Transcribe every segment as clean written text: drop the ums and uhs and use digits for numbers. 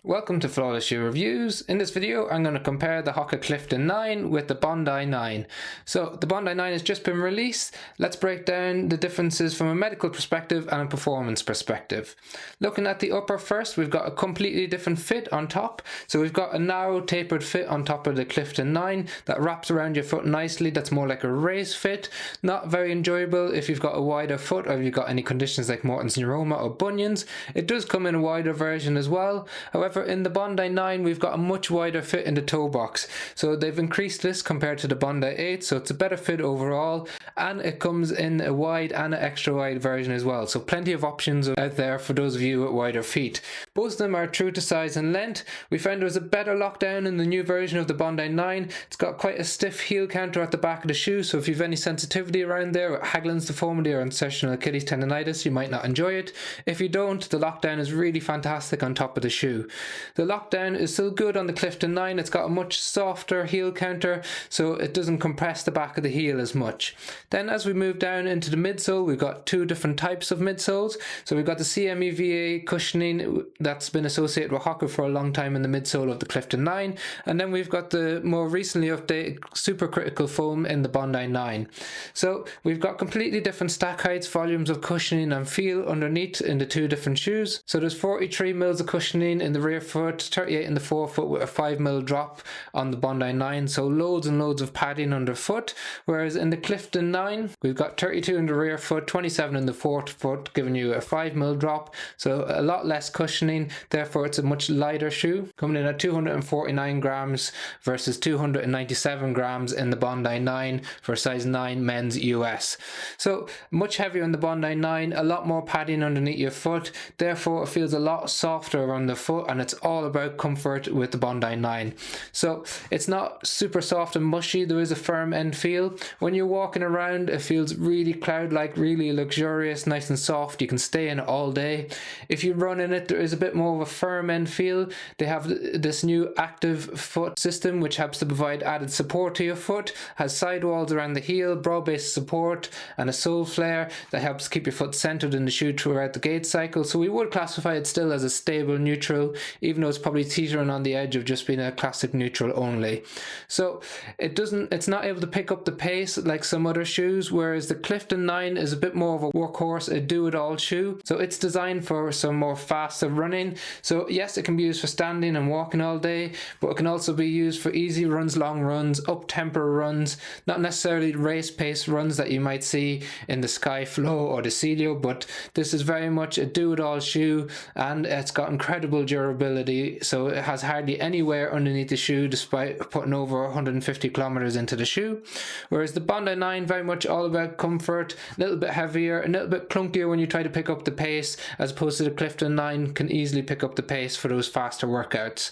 Welcome to Flawless Shoe Reviews. In this video I'm going to compare the Hoka Clifton 9 with the Bondi 9. So the Bondi 9 has just been released. Let's break down the differences from a medical perspective and a performance perspective. Looking at the upper first, we've got a completely different fit on top. So we've got a narrow tapered fit on top of the Clifton 9 that wraps around your foot nicely. That's more like a race fit. Not very enjoyable if you've got a wider foot or if you've got any conditions like Morton's neuroma or bunions. It does come in a wider version as well. However, in the Bondi 9 we've got a much wider fit in the toe box, so they've increased this compared to the Bondi 8, so it's a better fit overall, and it comes in a wide and an extra wide version as well, so plenty of options out there for those of you with wider feet. Both of them are true to size and length. We found there was a better lockdown in the new version of the Bondi 9. It's got quite a stiff heel counter at the back of the shoe, so if you've any sensitivity around there with Haglund's deformity or insertional Achilles tendonitis, you might not enjoy it. If you don't, the lockdown is really fantastic on top of the shoe. The lockdown is still good on the Clifton 9. It's got a much softer heel counter, so it doesn't compress the back of the heel as much. Then as we move down into the midsole, we've got two different types of midsoles. So we've got the CMEVA cushioning that's been associated with Hoka for a long time in the midsole of the Clifton 9, and then we've got the more recently updated Supercritical foam in the Bondi 9. So we've got completely different stack heights, volumes of cushioning and feel underneath in the two different shoes. So there's 43 mils of cushioning in the rear foot, 38 in the forefoot with a 5 mil drop on the Bondi 9, so loads and loads of padding underfoot, whereas in the Clifton 9 we've got 32 in the rear foot, 27 in the forefoot, giving you a 5 mil drop, so a lot less cushioning, therefore it's a much lighter shoe, coming in at 249 grams versus 297 grams in the Bondi 9 for size 9 men's US. So much heavier in the Bondi 9, a lot more padding underneath your foot, therefore it feels a lot softer on the foot, and it's all about comfort with the Bondi 9. So it's not super soft and mushy, there is a firm end feel. When you're walking around it feels really cloud-like, really luxurious, nice and soft. You can stay in it all day. If you run in it, there is a bit more of a firm end feel. They have this new active foot system which helps to provide added support to your foot, has sidewalls around the heel, broad-based support, and a sole flare that helps keep your foot centered in the shoe throughout the gait cycle. So we would classify it still as a stable neutral, even though it's probably teetering on the edge of just being a classic neutral only. So it's not able to pick up the pace like some other shoes, whereas the Clifton 9 is a bit more of a workhorse, a do-it-all shoe. So it's designed for some more faster running. So yes, it can be used for standing and walking all day, but it can also be used for easy runs, long runs, up-tempo runs, not necessarily race pace runs that you might see in the Sky Flow or the Celio, but this is very much a do-it-all shoe, and it's got incredible durability, so it has hardly any wear underneath the shoe despite putting over 150 kilometers into the shoe. Whereas the Bondi 9, very much all about comfort, a little bit heavier, a little bit clunkier when you try to pick up the pace, as opposed to the Clifton 9 can easily pick up the pace for those faster workouts.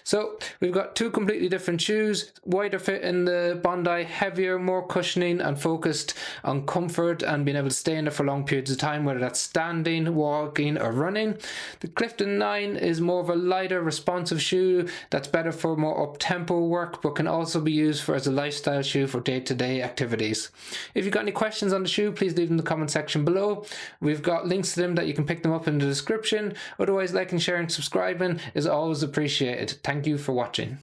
So we've got two completely different shoes, wider fit in the Bondi, heavier, more cushioning and focused on comfort and being able to stay in it for long periods of time, whether that's standing, walking or running. The Clifton 9 is more of a lighter, responsive shoe that's better for more up-tempo work, but can also be used as a lifestyle shoe for day-to-day activities. If you've got any questions on the shoe, please leave them in the comment section below. We've got links to them that you can pick them up in the description. Otherwise, liking, sharing, subscribing is always appreciated. Thank you for watching.